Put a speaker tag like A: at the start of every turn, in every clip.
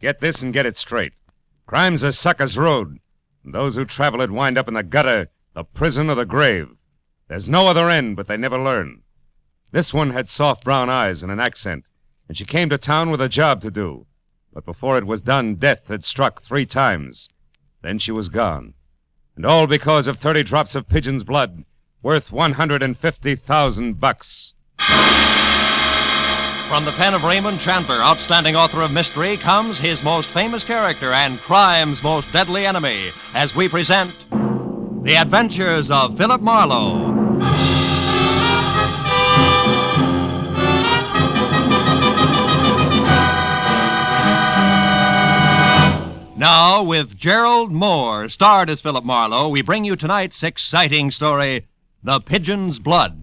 A: Get this and get it straight. Crime's a sucker's road. And those who travel it wind up in the gutter, the prison, or the grave. There's no other end, but they never learn. This one had soft brown eyes and an accent, and she came to town with a job to do. But before it was done, death had struck 3 times. Then she was gone. And all because of 30 drops of Pigeon's blood, worth $150,000.
B: From the pen of Raymond Chandler, outstanding author of mystery, comes his most famous character and crime's most deadly enemy, as we present The Adventures of Philip Marlowe. Now, with Gerlad Mohr, starred as Philip Marlowe, we bring you tonight's exciting story, The Pigeon's Blood.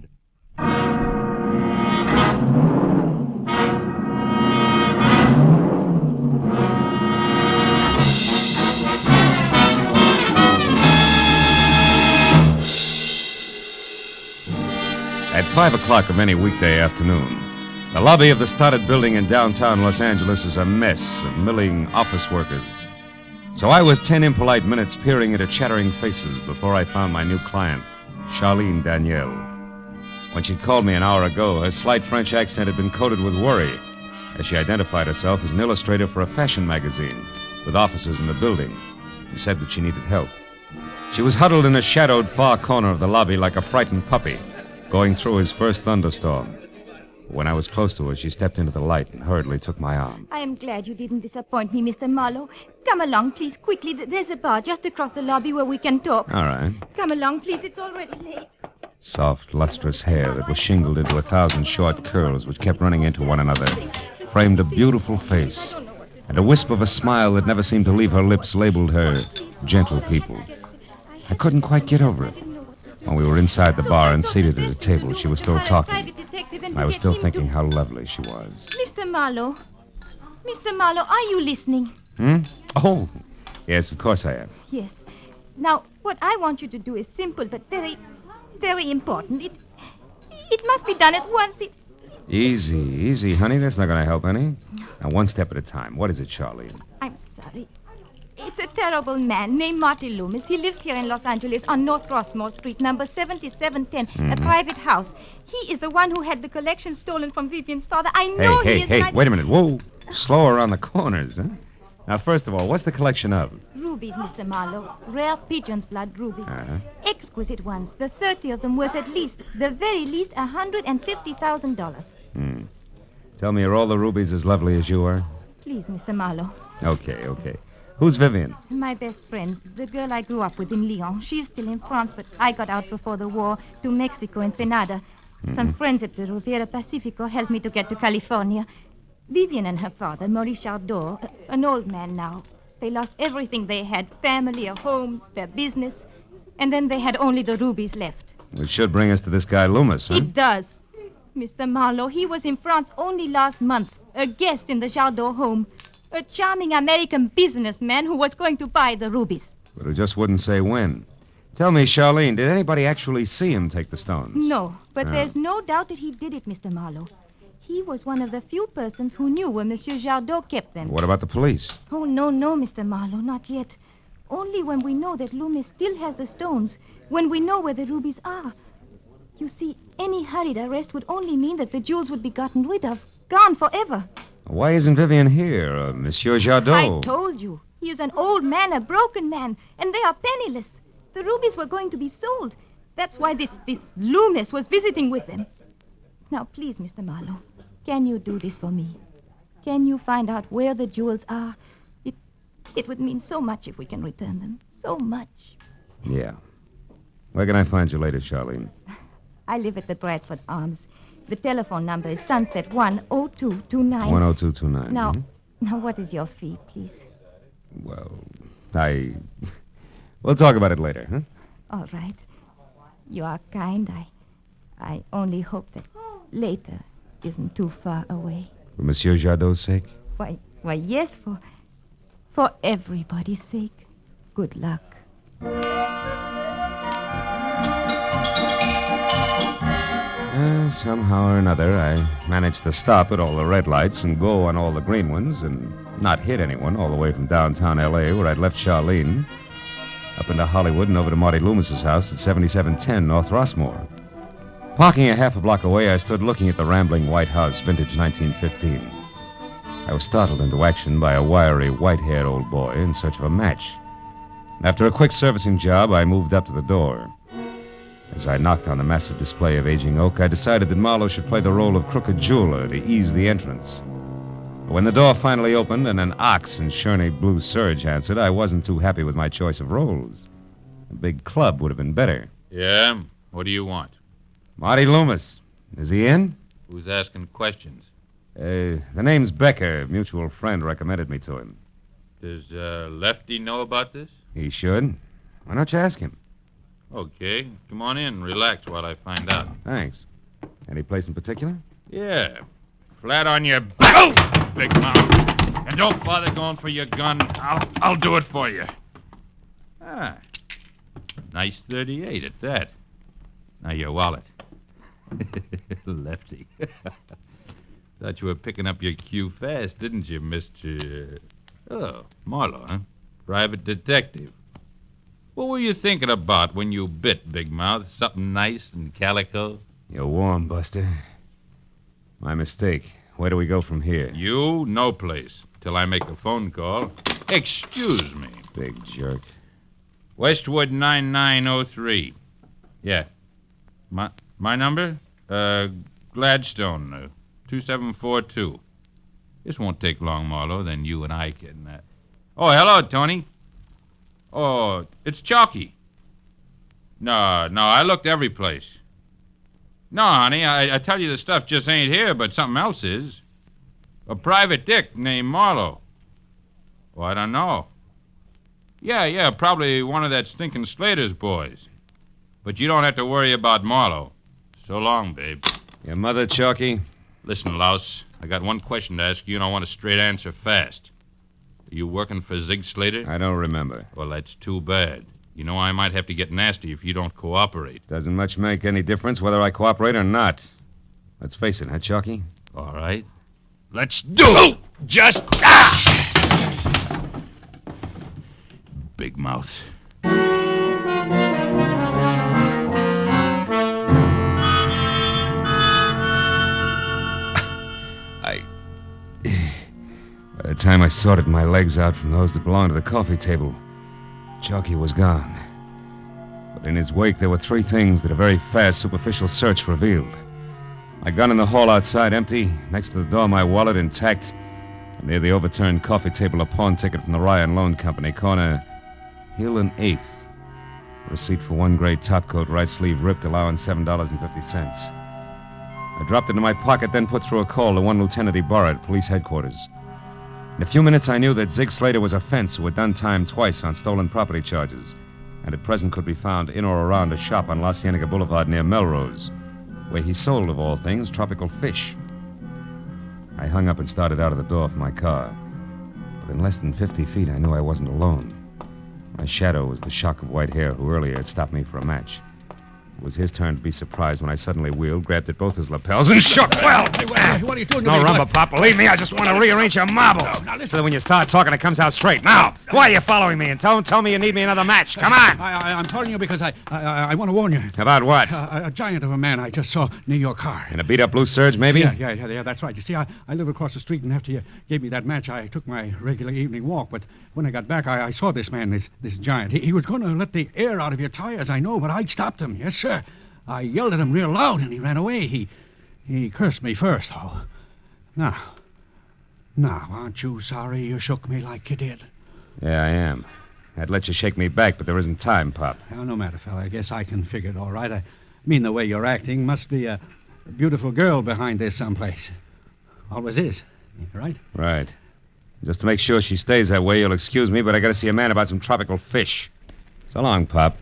A: At 5 o'clock of any weekday afternoon, the lobby of the started building in downtown Los Angeles is a mess of milling office workers. So I was 10 impolite minutes peering into chattering faces before I found my new client, Charlene Danielle. When she'd called me an hour ago, her slight French accent had been coated with worry, as she identified herself as an illustrator for a fashion magazine with offices in the building, and said that she needed help. She was huddled in a shadowed far corner of the lobby like a frightened puppy, going through his first thunderstorm. When I was close to her, she stepped into the light and hurriedly took my arm.
C: I am glad you didn't disappoint me, Mr. Marlowe. Come along, please, quickly. There's a bar just across the lobby where we can talk.
A: All right.
C: Come along, please. It's already late.
A: Soft, lustrous hair that was shingled into 1,000 short curls which kept running into one another framed a beautiful face, and a wisp of a smile that never seemed to leave her lips labeled her gentle people. I couldn't quite get over it. When we were inside the bar and seated at a table, she was still talking. I was still thinking how lovely she was.
C: Mr. Marlowe, are you listening?
A: Oh, yes, of course I am.
C: Yes. Now, what I want you to do is simple but very, very important. It must be done at once.
A: Easy, honey. That's not going to help any. Now, one step at a time. What is it, Charlene?
C: I'm sorry. It's a terrible man named Marty Loomis. He lives here in Los Angeles on North Rossmore Street, number 7710, a private house. He is the one who had the collection stolen from Vivian's father. I know he is...
A: Hey, wait a minute. Whoa. Slow around the corners, huh? Now, first of all, what's the collection of?
C: Rubies, Mr. Marlowe. Rare pigeon's blood rubies.
A: Uh-huh.
C: Exquisite ones. The 30 of them worth at least, the very least, $150,000.
A: Tell me, are all the rubies as lovely as you are?
C: Please, Mr. Marlowe.
A: Okay. Who's Vivian?
C: My best friend, the girl I grew up with in Lyon. She's still in France, but I got out before the war to Mexico, Ensenada. Some friends at the Riviera Pacifico helped me to get to California. Vivian and her father, Maurice Jardot, an old man now. They lost everything they had, family, a home, their business, and then they had only the rubies left.
A: Which should bring us to this guy Loomis, huh?
C: It does. Mr. Marlowe, he was in France only last month, a guest in the Jardot home. A charming American businessman who was going to buy the rubies.
A: But who just wouldn't say when. Tell me, Charlene, did anybody actually see him take the stones?
C: No, but there's no doubt that he did it, Mr. Marlowe. He was one of the few persons who knew where Monsieur Jardot kept them.
A: What about the police?
C: Oh, no, Mr. Marlowe, not yet. Only when we know that Loomis still has the stones, when we know where the rubies are. You see, any hurried arrest would only mean that the jewels would be gotten rid of, gone forever.
A: Why isn't Vivian here, Monsieur Jardot?
C: I told you. He is an old man, a broken man, and they are penniless. The rubies were going to be sold. That's why this Loomis was visiting with them. Now, please, Mr. Marlowe, can you do this for me? Can you find out where the jewels are? It would mean so much if we can return them. So much.
A: Yeah. Where can I find you later, Charlene?
C: I live at the Bradford Arms. The telephone number is Sunset 10229.
A: 10229.
C: Now, what is your fee, please?
A: Well, we'll talk about it later, huh?
C: All right. You are kind. I only hope that later isn't too far away.
A: For Monsieur Jardot's sake?
C: Why, yes, for everybody's sake. Good luck.
A: Somehow or another, I managed to stop at all the red lights and go on all the green ones and not hit anyone all the way from downtown L.A., where I'd left Charlene, up into Hollywood and over to Marty Loomis's house at 7710 North Rossmore. Parking a half a block away, I stood looking at the rambling white house, vintage 1915. I was startled into action by a wiry, white-haired old boy in search of a match. After a quick servicing job, I moved up to the door. As I knocked on the massive display of aging oak, I decided that Marlowe should play the role of crooked jeweler to ease the entrance. But when the door finally opened and an ox in Shirley blue serge answered, I wasn't too happy with my choice of roles. A big club would have been better.
D: Yeah? What do you want?
A: Marty Loomis. Is he in?
D: Who's asking questions?
A: The name's Becker. A mutual friend recommended me to him.
D: Does Lefty know about this?
A: He should. Why don't you ask him?
D: Okay. Come on in. Relax while I find out.
A: Thanks. Any place in particular?
D: Yeah. Flat on your back, big mouth. And don't bother going for your gun. I'll do it for you. Ah. Nice 38 at that. Now your wallet. Lefty. Thought you were picking up your cue fast, didn't you, Mr... Oh, Marlowe, huh? Private detective. What were you thinking about when you bit, Big Mouth? Something nice and calico?
A: You're warm, Buster. My mistake. Where do we go from here?
D: You, no place. Till I make a phone call. Excuse me.
A: Big jerk.
D: Westwood 9903. Yeah. My number? Gladstone, 2742. This won't take long, Marlowe, then you and I can... Oh, hello, Tony. Oh, it's Chalky. No, I looked every place. No, honey, I tell you the stuff just ain't here, but something else is. A private dick named Marlowe. Oh, I don't know. Yeah, probably one of that stinking Slater's boys. But you don't have to worry about Marlowe. So long, babe.
A: Your mother, Chalky?
D: Listen, Louse, I got one question to ask you, and I want a straight answer fast. Are you working for Zig Slater?
A: I don't remember.
D: Well, that's too bad. You know, I might have to get nasty if you don't cooperate.
A: Doesn't much make any difference whether I cooperate or not. Let's face it, huh, Chalky?
D: All right. Let's do it! Just... Ah! Big mouth.
A: By the time I sorted my legs out from those that belonged to the coffee table, Chalky was gone. But in his wake, there were three things that a very fast, superficial search revealed. My gun in the hall outside empty, next to the door my wallet intact, and near the overturned coffee table a pawn ticket from the Ryan Loan Company, corner Hill and 8th. Receipt for one gray topcoat, right sleeve ripped, allowing $7.50. I dropped it in my pocket, then put through a call to one Lieutenant Ibarra at police headquarters. In a few minutes, I knew that Zig Slater was a fence who had done time twice on stolen property charges, and at present could be found in or around a shop on La Cienega Boulevard near Melrose, where he sold, of all things, tropical fish. I hung up and started out of the door for my car. But in less than 50 feet, I knew I wasn't alone. My shadow was the shock of white hair who earlier had stopped me for a match. It was his turn to be surprised when I suddenly wheeled, grabbed at both his lapels, and shook. Well,
E: what are you doing?
A: no rumble, Pop. Believe me, I just want to rearrange your marbles. So that when you start talking, it comes out straight. Now, why are you following me? And don't tell me you need me another match. Come on.
E: I'm telling you because I want to warn you.
A: About what?
E: A giant of a man I just saw near your car.
A: In a beat-up blue serge, maybe?
E: Yeah, that's right. You see, I live across the street, and after you gave me that match, I took my regular evening walk. But when I got back, I saw this man, this giant. He was going to let the air out of your tires, I know, but I'd stopped him. Yes, sir. I yelled at him real loud, and he ran away. He cursed me first, though. Now, aren't you sorry you shook me like you did?
A: Yeah, I am. I'd let you shake me back, but there isn't time, Pop.
E: Well, no matter, fella. I guess I can figure it all right. I mean, the way you're acting must be a beautiful girl behind this someplace. Always is, right?
A: Right. Just to make sure she stays that way, you'll excuse me, but I gotta see a man about some tropical fish. So long, Pop.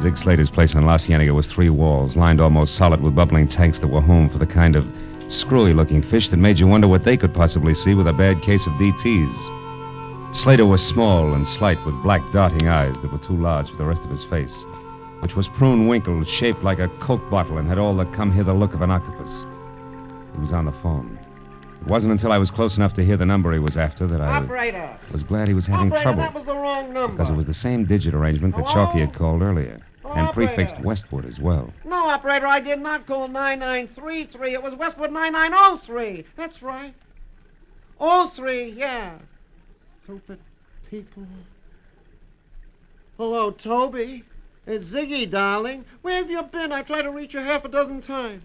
A: Zig Slater's place on La Cienega was 3 walls, lined almost solid with bubbling tanks that were home for the kind of screwy-looking fish that made you wonder what they could possibly see with a bad case of DTs. Slater was small and slight, with black darting eyes that were too large for the rest of his face, which was prune-winkled, shaped like a Coke bottle, and had all the come-hither look of an octopus. He was on the phone. It wasn't until I was close enough to hear the number he was after that I
F: Operator!
A: was glad he was having
F: Operator,
A: trouble.
F: that was the wrong number.
A: Because it was the same digit arrangement that
F: Hello?
A: Chalky had called earlier,
F: Hello,
A: and
F: operator?
A: prefixed Westwood as well.
F: No, operator, I did not call 9933. It was Westwood 9903. That's right. 03, yeah. Stupid people. Hello, Toby. It's Ziggy, darling. Where have you been? I tried to reach you half a dozen times.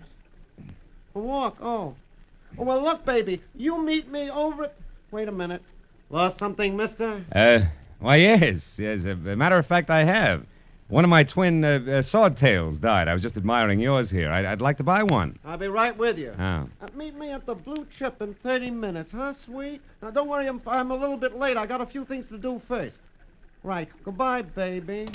F: A walk, oh. Oh, well, look, baby. You meet me over at... Wait a minute. Lost something, mister?
A: Why, yes. As a matter of fact, I have. One of my twin swordtails died. I was just admiring yours here. I'd like to buy one.
F: I'll be right with you.
A: Oh.
F: Meet me at the Blue Chip in 30 minutes, huh, sweet? Now, don't worry, I'm a little bit late. I got a few things to do first. Right. Goodbye, baby.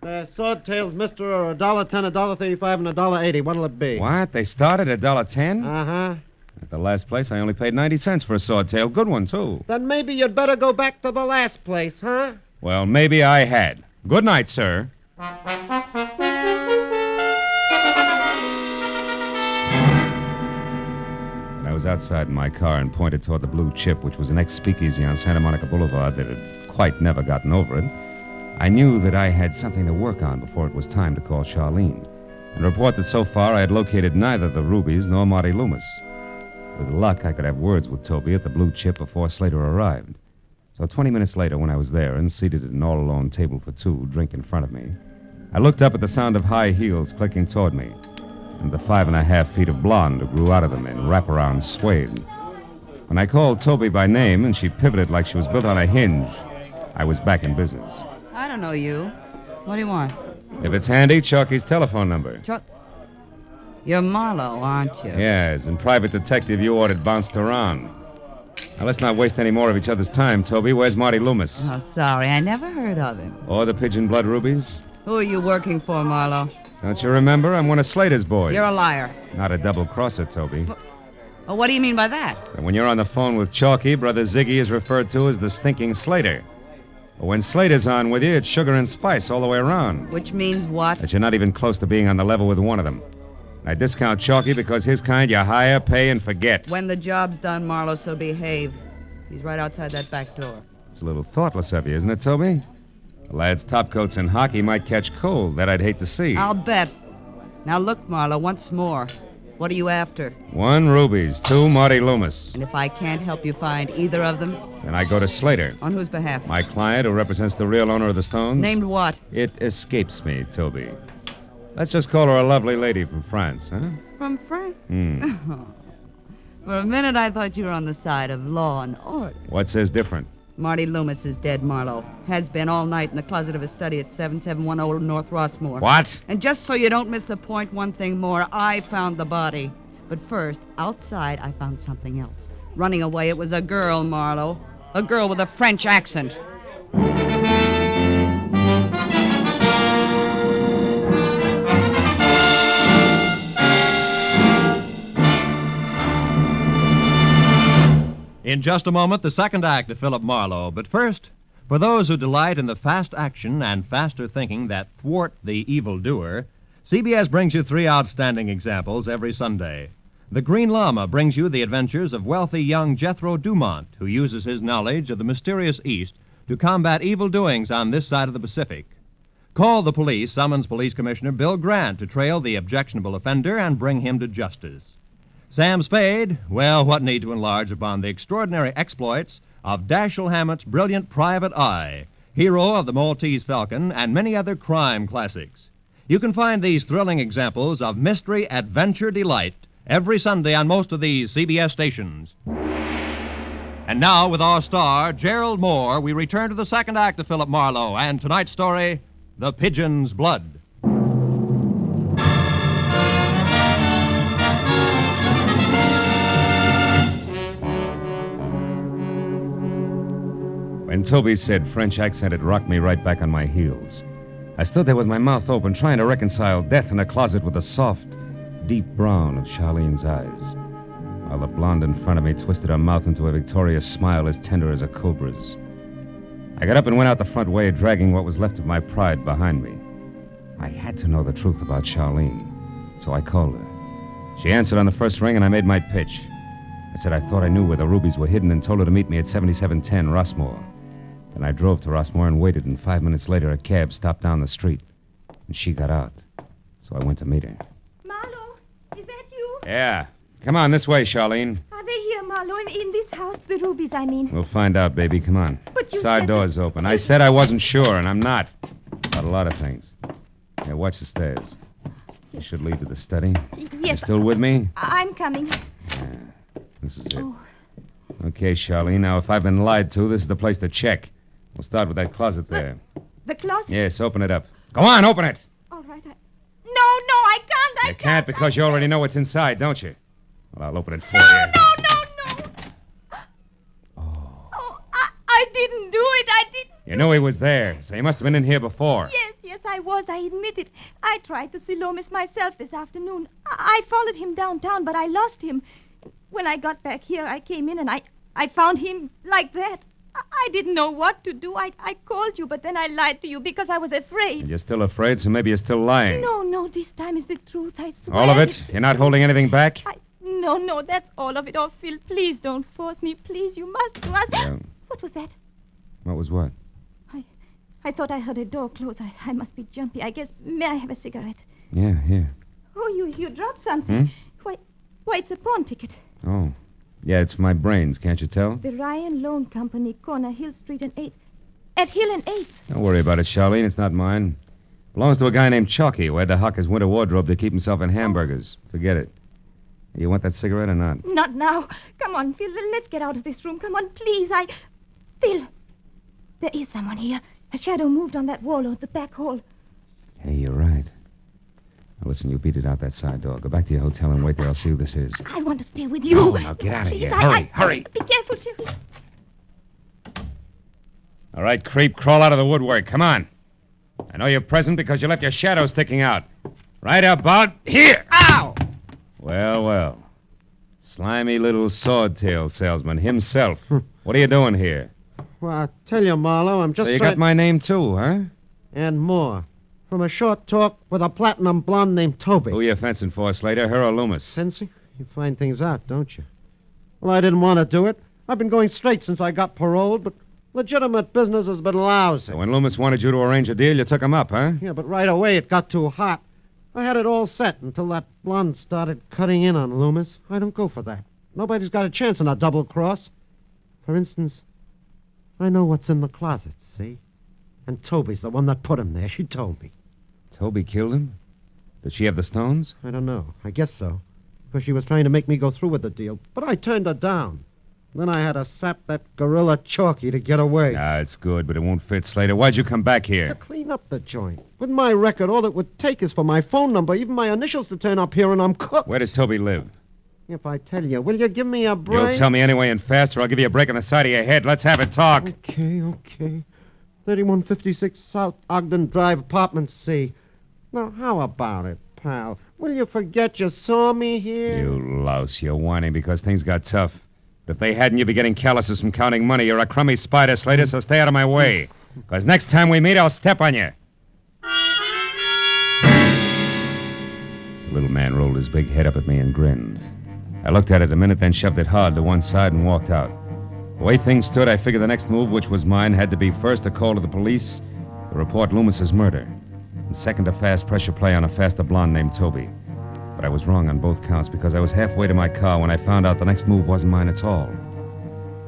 F: Swordtails, mister, are $1.10, $1.35, and $1.80. What'll it be?
A: What? They started at $1.10?
F: Uh-huh.
A: At the last place, I only paid 90 cents for a swordtail. Good one, too.
F: Then maybe you'd better go back to the last place, huh?
A: Well, maybe I had. Good night, sir. When I was outside in my car and pointed toward the Blue Chip, which was an ex-speakeasy on Santa Monica Boulevard that had quite never gotten over it, I knew that I had something to work on before it was time to call Charlene and report that so far I had located neither the Rubies nor Marty Loomis. With luck, I could have words with Toby at the Blue Chip before Slater arrived. So 20 minutes later, when I was there and seated at an all-alone table for two, drink in front of me, I looked up at the sound of high heels clicking toward me and the 5.5 feet of blonde who grew out of them in wraparound suede. When I called Toby by name and she pivoted like she was built on a hinge, I was back in business.
G: I don't know you. What do you want?
A: If it's handy, Chalky's telephone number.
G: You're Marlowe, aren't you?
A: Yes, and private detective you ordered bounced around. Now, let's not waste any more of each other's time, Toby. Where's Marty Loomis?
G: Oh, sorry. I never heard of him.
A: Or the Pigeon Blood Rubies?
G: Who are you working for, Marlowe?
A: Don't you remember? I'm one of Slater's boys.
G: You're a liar.
A: Not a double-crosser, Toby.
G: Oh, what do you mean by that?
A: And when you're on the phone with Chalky, Brother Ziggy is referred to as the stinking Slater. But when Slater's on with you, it's sugar and spice all the way around.
G: Which means what?
A: That you're not even close to being on the level with one of them. I discount Chalky because his kind you hire, pay, and forget.
G: When the job's done, Marlowe, so behave. He's right outside that back door.
A: It's a little thoughtless of you, isn't it, Toby? The lad's topcoats in hockey might catch cold. That I'd hate to see.
G: I'll bet. Now look, Marlowe, once more. What are you after?
A: 1 Rubies, 2 Marty Loomis.
G: And if I can't help you find either of them?
A: Then I go to Slater.
G: On whose behalf?
A: My client who represents the real owner of the stones.
G: Named what?
A: It escapes me, Toby. Let's just call her a lovely lady from France, huh?
G: From France?
A: Hmm.
G: For a minute, I thought you were on the side of law and order.
A: What says different?
G: Marty Loomis is dead, Marlowe. Has been all night in the closet of his study at 7710 North Rossmore.
A: What?
G: And just so you don't miss the point, one thing more, I found the body. But first, outside, I found something else. Running away, it was a girl, Marlowe. A girl with a French accent.
B: In just a moment, the second act of Philip Marlowe. But first, for those who delight in the fast action and faster thinking that thwart the evildoer, CBS brings you 3 outstanding examples every Sunday. The Green Llama brings you the adventures of wealthy young Jethro Dumont, who uses his knowledge of the mysterious East to combat evil doings on this side of the Pacific. Call the Police summons Police Commissioner Bill Grant to trail the objectionable offender and bring him to justice. Sam Spade, well, what need to enlarge upon the extraordinary exploits of Dashiell Hammett's brilliant Private Eye, hero of the Maltese Falcon, and many other crime classics. You can find these thrilling examples of mystery, adventure, delight every Sunday on most of these CBS stations. And now, with our star, Gerlad Mohr, we return to the second act of Philip Marlowe and tonight's story, The Pigeon's Blood.
A: When Toby said French accent, it rocked me right back on my heels. I stood there with my mouth open, trying to reconcile death in a closet with the soft, deep brown of Charlene's eyes, while the blonde in front of me twisted her mouth into a victorious smile as tender as a cobra's. I got up and went out the front way, dragging what was left of my pride behind me. I had to know the truth about Charlene, so I called her. She answered on the first ring, and I made my pitch. I said I thought I knew where the rubies were hidden and told her to meet me at 7710 Rossmore. Then I drove to Rossmore and waited, and 5 minutes later a cab stopped down the street, and she got out. So I went to meet her.
C: Marlowe, is that you?
A: Yeah. Come on, this way, Charlene.
C: Are they here, Marlowe? In this house? The rubies, I mean.
A: We'll find out, baby. Come on.
C: But you
A: Side
C: said
A: door's open. I said I wasn't sure, and I'm not. About a lot of things. Here, watch the stairs. They should lead to the study. You
C: Yes,
A: still with me?
C: I'm coming.
A: Yeah. This is it.
C: Oh.
A: Okay, Charlene. Now, if I've been lied to, this is the place to check. We'll start with that closet there.
C: The closet?
A: Yes, open it up. Go on, open it.
C: All right. No, I can't.
A: You can't because you already know what's inside, don't you? Well, I'll open it for
C: No.
A: you.
C: Oh, I didn't do it. I didn't.
A: You knew he was there, so he must have been in here before.
C: Yes, I was. I admit it. I tried to see Loomis myself this afternoon. I followed him downtown, but I lost him. When I got back here, I came in and I found him like that. I didn't know what to do. I called you, but then I lied to you because I was afraid.
A: And you're still afraid, so maybe you're still lying.
C: No, this time is the truth, I swear.
A: All of it? You're not holding anything back?
C: No, that's all of it. Oh, Phil, please don't force me. Please, you must.
A: Yeah.
C: What was that?
A: What was what?
C: I thought I heard a door close. I must be jumpy. I guess, may I have a cigarette?
A: Yeah, here.
C: Oh, you dropped something. Why, it's a pawn ticket.
A: Oh. Yeah, it's my brains, can't you tell?
C: The Ryan Loan Company, corner Hill Street and 8th. At Hill and 8th.
A: Don't worry about it, Charlene. It's not mine. Belongs to a guy named Chalky who had to hock his winter wardrobe to keep himself in hamburgers. Forget it. You want that cigarette or not?
C: Not now. Come on, Phil. Let's get out of this room. Come on, please. Phil, there is someone here. A shadow moved on that wall or the back hall.
A: Hey, you're right. Now, listen, you beat it out that side door. Go back to your hotel and wait there. I'll see who this is.
C: I want to stay with you.
A: Oh, now get out of
C: Please,
A: here. Hurry.
C: Be careful, Sherry.
A: All right, creep, crawl out of the woodwork. Come on. I know you're present because you left your shadow sticking out. Right about here.
G: Ow!
A: Well. Slimy little sword-tail salesman himself. What are you doing here?
F: Well, I tell you, Marlowe, I'm just
A: So you
F: trying...
A: got my name, too, huh?
F: And more. From a short talk with a platinum blonde named Toby.
A: Who you fencing for, Slater? Her or Loomis?
F: Fencing? You find things out, don't you? Well, I didn't want to do it. I've been going straight since I got paroled, but legitimate business has been lousy.
A: So when Loomis wanted you to arrange a deal, you took him up, huh?
F: Yeah, but right away it got too hot. I had it all set until that blonde started cutting in on Loomis. I don't go for that. Nobody's got a chance in a double cross. For instance, I know what's in the closet, see? And Toby's the one that put him there. She told me.
A: Toby killed him? Did she have the stones?
F: I don't know. I guess so. Because she was trying to make me go through with the deal. But I turned her down. Then I had to sap that gorilla Chalky to get away.
A: Ah, it's good, but it won't fit, Slater. Why'd you come back
F: To
A: here?
F: clean up the joint. With my record, all it would take is for my phone number, even my initials to turn up here, and I'm cooked.
A: Where does Toby live?
F: If I tell you, will you give me a break?
A: You'll tell me anyway and fast, or I'll give you a break on the side of your head. Let's have it talk.
F: Okay. 3156 South Ogden Drive, Apartment C. Now, how about it, pal? Will you forget you saw me here?
A: You louse, you're whining because things got tough. But if they hadn't, you'd be getting calluses from counting money. You're a crummy spider, Slater, so stay out of my way. Because next time we meet, I'll step on you. The little man rolled his big head up at me and grinned. I looked at it a minute, then shoved it hard to one side and walked out. The way things stood, I figured the next move, which was mine, had to be first a call to the police to report Loomis's murder, and second a fast pressure play on a faster blonde named Toby. But I was wrong on both counts because I was halfway to my car when I found out the next move wasn't mine at all.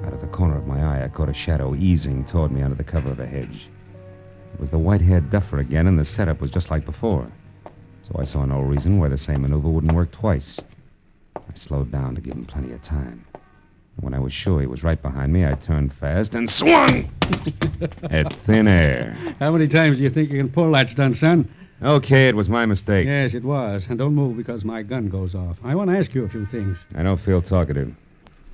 A: Out of the corner of my eye, I caught a shadow easing toward me under the cover of a hedge. It was the white-haired duffer again, and the setup was just like before. So I saw no reason why the same maneuver wouldn't work twice. I slowed down to give him plenty of time. When I was sure he was right behind me, I turned fast and swung at thin air.
E: How many times do you think you can pull that stunt, son?
A: Okay, it was my mistake.
E: Yes, it was. And don't move because my gun goes off. I want to ask you a few things.
A: I don't feel talkative.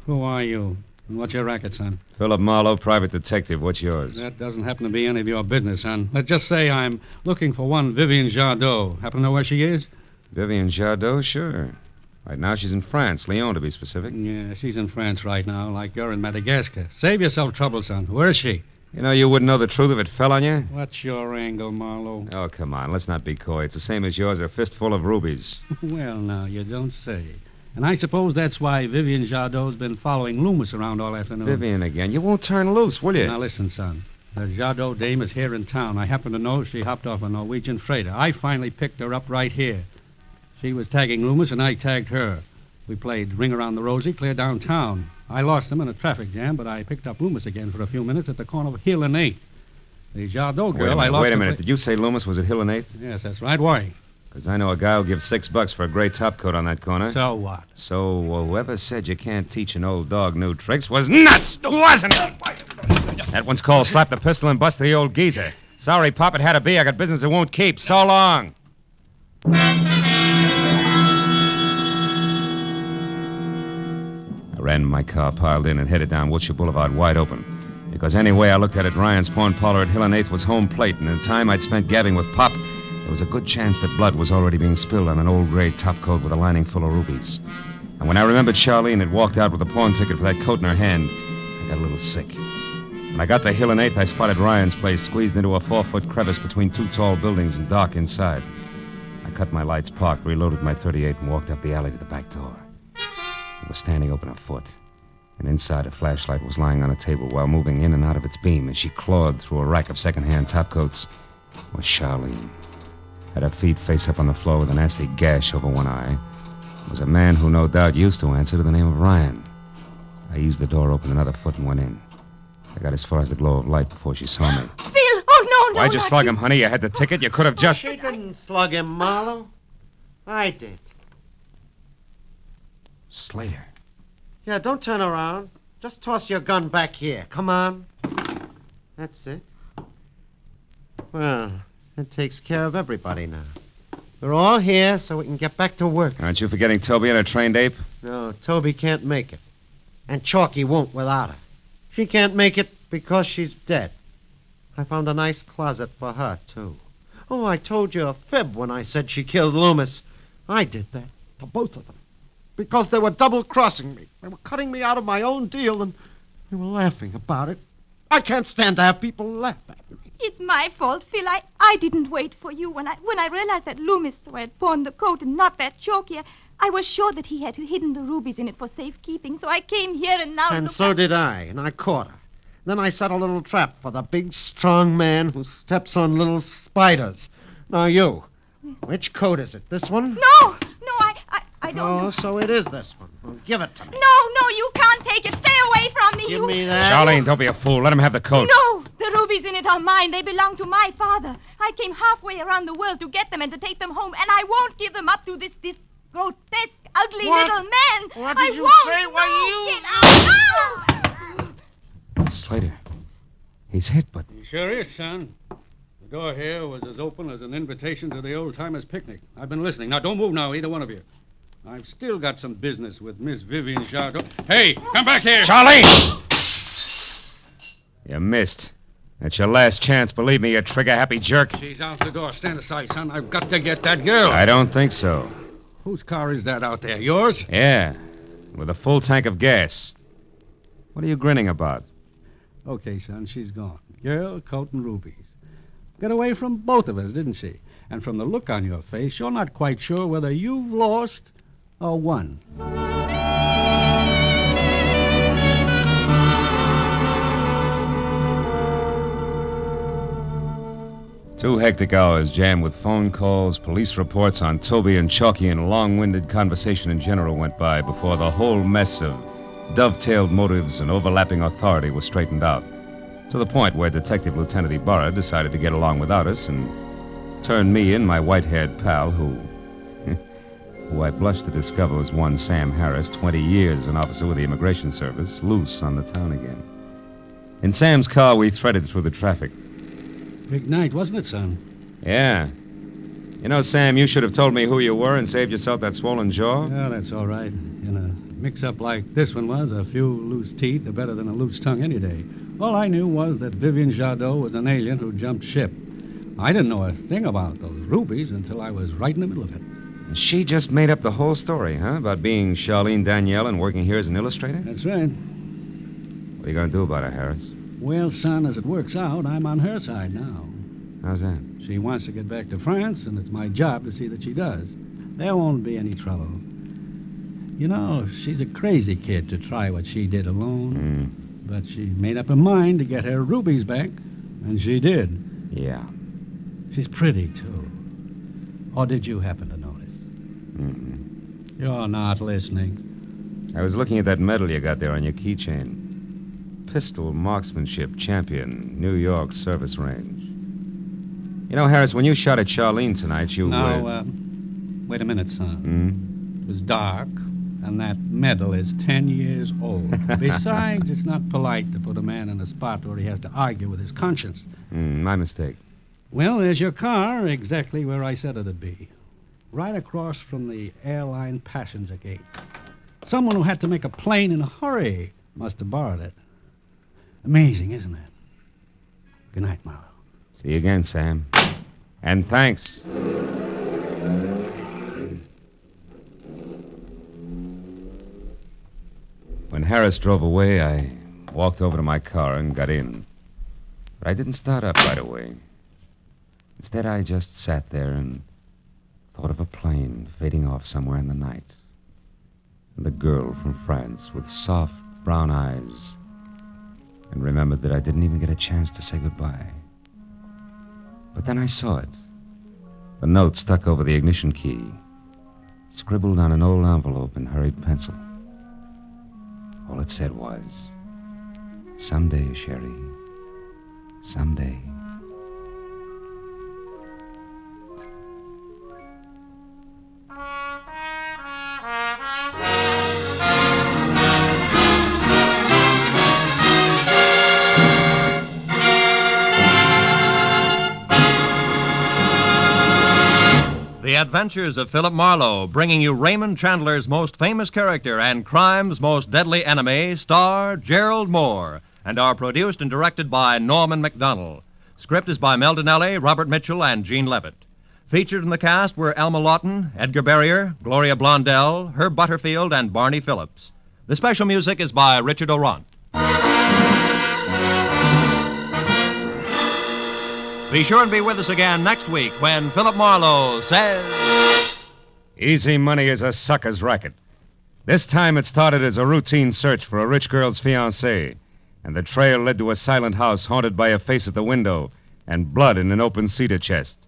E: Who are you? And what's your racket, son?
A: Philip Marlowe, private detective. What's yours?
E: That doesn't happen to be any of your business, son. Let's just say I'm looking for one Vivian Jardot. Happen to know where she is?
A: Vivian Jardot? Sure. Right now she's in France, Lyon to be specific.
E: Yeah, she's in France right now, like you're in Madagascar. Save yourself trouble, son. Where is she?
A: You know you wouldn't know the truth if it fell on you?
E: What's your angle, Marlowe?
A: Oh, come on. Let's not be coy. It's the same as yours, a fistful of rubies.
E: Well, now, you don't say. And I suppose that's why Vivian Jadot's been following Loomis around all afternoon.
A: Vivian again. You won't turn loose, will you?
E: Now, listen, son. The Jadot dame is here in town. I happen to know she hopped off a Norwegian freighter. I finally picked her up right here. She was tagging Loomis, and I tagged her. We played Ring Around the Rosie clear downtown. I lost them in a traffic jam, but I picked up Loomis again for a few minutes at the corner of Hill and 8th. The Jadot girl,
A: Wait a minute. Did you say Loomis was at Hill and 8th?
E: Yes, that's right. Why?
A: Because I know a guy who'll give $6 for a gray topcoat on that corner.
E: So what?
A: So whoever said you can't teach an old dog new tricks was nuts, wasn't it? That one's called slap the pistol and bust the old geezer. Sorry, Pop, it had to be. I got business that won't keep. So long. I ran in my car, piled in, and headed down Wilshire Boulevard wide open. Because any way I looked at it, Ryan's pawn parlor at Hill and 8th was home plate, and in the time I'd spent gabbing with Pop, there was a good chance that blood was already being spilled on an old gray topcoat with a lining full of rubies. And when I remembered Charlene had walked out with a pawn ticket for that coat in her hand, I got a little sick. When I got to Hill and 8th, I spotted Ryan's place squeezed into a 4-foot crevice between two tall buildings and dark inside. I cut my lights, parked, reloaded my .38, and walked up the alley to the back door. It was standing open a foot, and inside a flashlight was lying on a table while moving in and out of its beam as she clawed through a rack of second-hand topcoats was Charlene. At her feet, face up on the floor with a nasty gash over one eye, was a man who no doubt used to answer to the name of Ryan. I eased the door open another foot and went in. I got as far as the glow of light before she saw me.
C: Phil! Oh, no,
A: Why'd you
C: not
A: slug him, honey? You had the ticket. You could have just...
F: She didn't slug him, Marlowe. I did.
A: Slater.
F: Yeah, don't turn around. Just toss your gun back here. Come on. That's it. Well, that takes care of everybody now. We're all here so we can get back to work.
A: Aren't you forgetting Toby and her trained ape?
F: No, Toby can't make it. And Chalky won't without her. She can't make it because she's dead. I found a nice closet for her, too. Oh, I told you a fib when I said she killed Loomis. I did that for both of them. Because they were double-crossing me. They were cutting me out of my own deal, and they were laughing about it. I can't stand to have people laugh at me.
C: It's my fault, Phil. I didn't wait for you. When I realized that Loomis had pawned the coat and not that Chalky, I was sure that he had hidden the rubies in it for safekeeping, so I came here and now...
F: And so did I, and I caught her. Then I set a little trap for the big, strong man who steps on little spiders. Now you, which coat is it? This one?
C: No, I don't know.
F: Oh, so it is this one. Well, give it to me.
C: No, you can't take it. Stay away from me.
F: Give me that.
A: Charlene, don't be a fool. Let him have the coat.
C: No, the rubies in it are mine. They belong to my father. I came halfway around the world to get them and to take them home, and I won't give them up to this grotesque, ugly little man.
F: What did you say?
C: Why, get out! No!
A: Slater. He's hit, but...
E: He sure is, son. The door here was as open as an invitation to the old-timers' picnic. I've been listening. Now, don't move now, either one of you. I've still got some business with Miss Vivian Jadot. Hey, come back here!
A: Charlene! You missed. That's your last chance. Believe me, you trigger-happy jerk.
E: She's out the door. Stand aside, son. I've got to get that girl.
A: I don't think so.
E: Whose car is that out there? Yours?
A: Yeah, with a full tank of gas. What are you grinning about?
E: Okay, son, she's gone. Girl, coat, and rubies. Got away from both of us, didn't she? And from the look on your face, you're not quite sure whether you've lost or won.
A: 2 hectic hours jammed with phone calls, police reports on Toby and Chalky, and long-winded conversation in general went by before the whole mess of dovetailed motives and overlapping authority was straightened out, to the point where Detective Lieutenant Ibarra decided to get along without us and turned me in, my white-haired pal, who I blushed to discover was one Sam Harris, 20 years an officer with the Immigration Service, loose on the town again. In Sam's car, we threaded through the traffic.
E: Big night, wasn't it, son?
A: Yeah. You know, Sam, you should have told me who you were and saved yourself that swollen jaw.
E: Yeah, that's all right. In a mix-up like this one was, a few loose teeth are better than a loose tongue any day. All I knew was that Vivian Jadot was an alien who jumped ship. I didn't know a thing about those rubies until I was right in the middle of it.
A: She just made up the whole story, huh? About being Charlene Danielle and working here as an illustrator?
E: That's right.
A: What are you going to do about her, Harris?
E: Well, son, as it works out, I'm on her side now.
A: How's that?
E: She wants to get back to France, and it's my job to see that she does. There won't be any trouble. You know, she's a crazy kid to try what she did alone. But she made up her mind to get her rubies back, and she did.
A: Yeah.
E: She's pretty, too. Or did you happen to notice? You're not listening.
A: I was looking at that medal you got there on your keychain. Pistol Marksmanship Champion, New York Service Range. You know, Harris, when you shot at Charlene tonight, you
E: Now, wait a minute, son. It was dark, and that medal is 10 years old. Besides, it's not polite to put a man in a spot where he has to argue with his conscience.
A: My mistake.
E: Well, there's your car, exactly where I said it'd be. Right across from the airline passenger gate. Someone who had to make a plane in a hurry must have borrowed it. Amazing, isn't it? Good night, Marlowe.
A: See you again, Sam. And thanks. When Harris drove away, I walked over to my car and got in. But I didn't start up right away. Instead, I just sat there and thought of a plane fading off somewhere in the night. And the girl from France with soft brown eyes. And remembered that I didn't even get a chance to say goodbye. But then I saw it. The note stuck over the ignition key, scribbled on an old envelope in hurried pencil. All it said was, "Someday, Sherry, someday."
B: The Adventures of Philip Marlowe, bringing you Raymond Chandler's most famous character and crime's most deadly enemy, star Gerlad Mohr, and are produced and directed by Norman MacDonald. Script is by Mel Donnelly, Robert Mitchell, and Gene Levitt. Featured in the cast were Alma Lawton, Edgar Barrier, Gloria Blondell, Herb Butterfield, and Barney Phillips. The special music is by Richard Orant. Be sure and be with us again next week when Philip Marlowe says...
A: Easy money is a sucker's racket. This time it started as a routine search for a rich girl's fiancé, and the trail led to a silent house haunted by a face at the window and blood in an open cedar chest.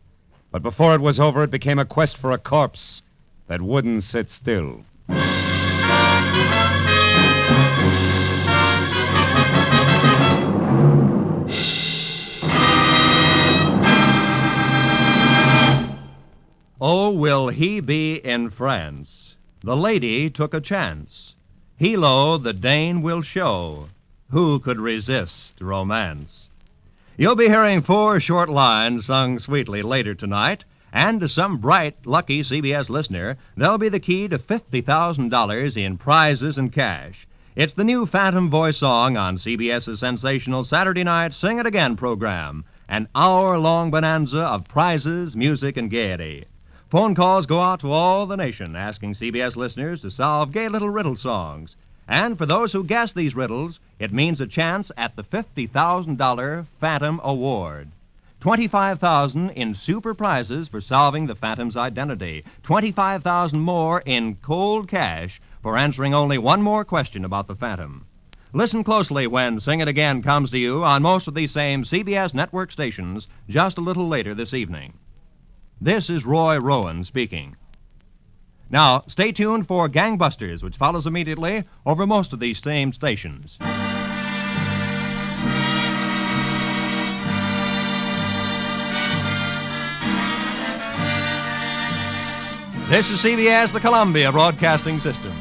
A: But before it was over, it became a quest for a corpse that wouldn't sit still.
B: Oh, will he be in France? The lady took a chance. Hilo the Dane will show. Who could resist romance? You'll be hearing 4 short lines sung sweetly later tonight, and to some bright, lucky CBS listener, they'll be the key to $50,000 in prizes and cash. It's the new Phantom Voice song on CBS's sensational Saturday night Sing It Again program, an hour-long bonanza of prizes, music, and gaiety. Phone calls go out to all the nation asking CBS listeners to solve gay little riddle songs. And for those who guess these riddles, it means a chance at the $50,000 Phantom Award. $25,000 in super prizes for solving the Phantom's identity. $25,000 more in cold cash for answering only one more question about the Phantom. Listen closely when Sing It Again comes to you on most of these same CBS network stations just a little later this evening. This is Roy Rowan speaking. Now, stay tuned for Gangbusters, which follows immediately over most of these same stations. This is CBS, the Columbia Broadcasting System.